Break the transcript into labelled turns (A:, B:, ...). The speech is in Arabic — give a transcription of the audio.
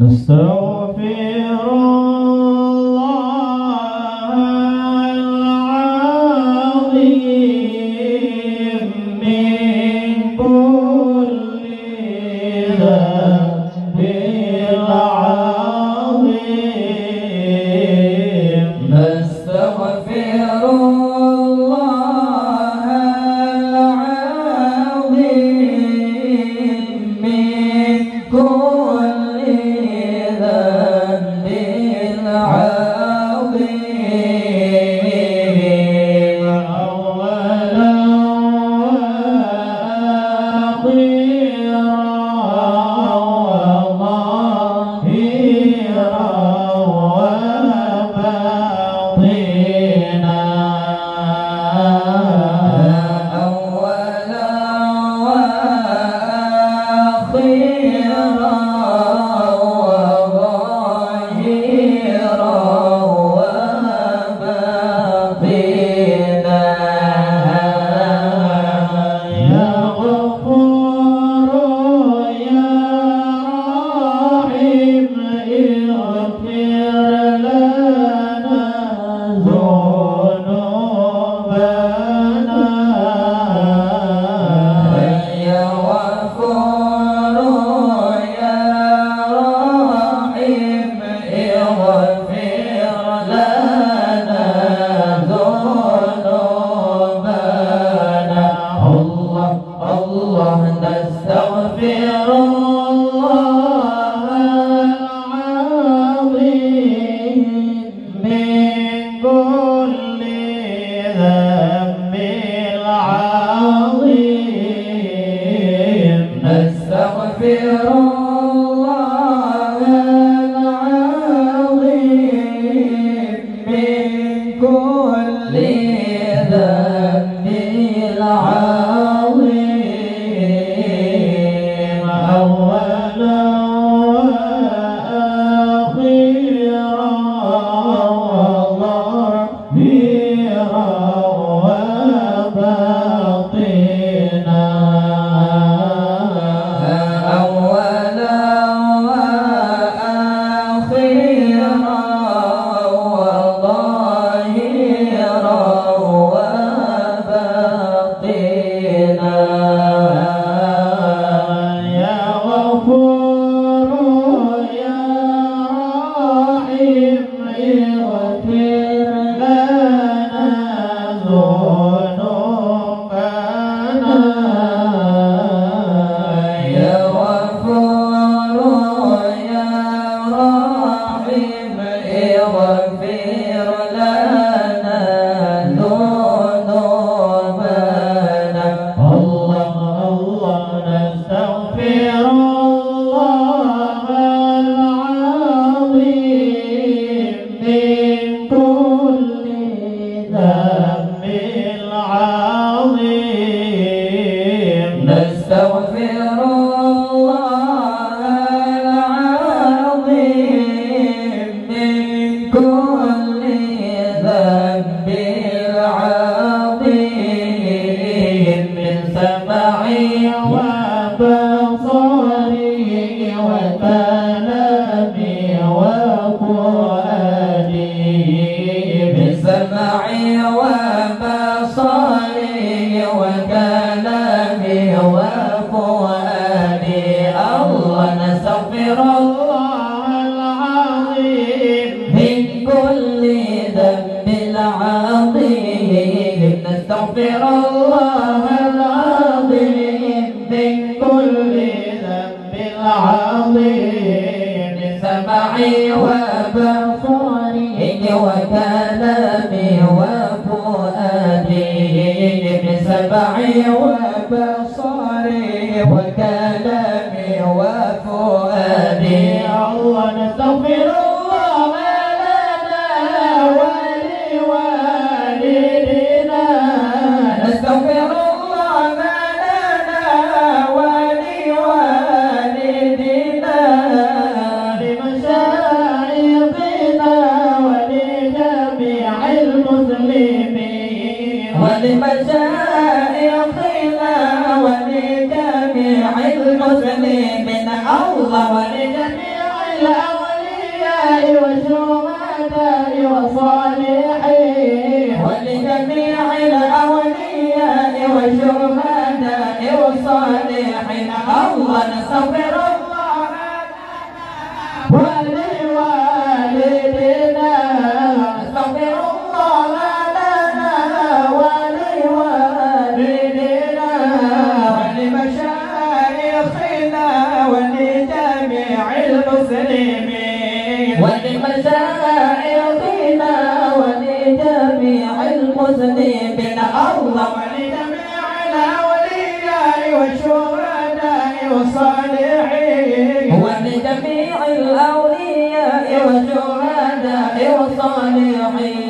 A: نستغفر الله العظيم من كل ذنب عظيم. نستغفر الله العظيم من كل ذنب عظيم. أولا وآخرا وظاهرا وباطنا. أولا وآخرا وظاهرا وباطنا. يا غفور يا رحيم اغفر لنا ذنوبنا. يا غفور يا رحيم اغفر لنا ذنوبنا. الله الله نستغفر الله العظيم من كل ذنب عظيم. نستغفر الله العظيم من كل ذنب عظيم. أولا وآخرا وظاهرا وباطنا. أولا وآخرا وظاهرا وباطنا. يا غفور يا رحيم اغفر لنا ذنوبنا. يا غفور يا رحيم اغفر لنا ذنوبنا. الله الله نستغفر الله العظيم من كل ذنب عظيم. نستغفر الله العظيم من كل ذنب عظيم. من سمعي وبصري وكلامي وفؤادي. من سمعي وبصري وكلامي وفؤادي. الله نستغفر الله العظيم من كل ذنب عظيم. نستغفر الله العظيم من كل ذنب عظيم. من سمعي وبصري وكلامي وفؤادي. من سمعي وبصري وكلامي وفؤادي. الله نستغفر الله لنا ولوالدينا. نستغفر الله لنا ولوالدينا لمشايخنا ولجميع المسلمين. ولمشايخنا ولجميع المسلمين. الله ولجميع والشهداء والصالحين ولجميع الأولياء والشهداء والصالحين الله نستغفر الله ولوالدينا نستغفر الله لنا ولوالدينا ولمشايخنا ولجميع المسلمين ولمشايخنا ولجميع المسلمين الله ولجميع الأولياء والشهداء والصالحين ولجميع الأولياء والشهداء والصالحين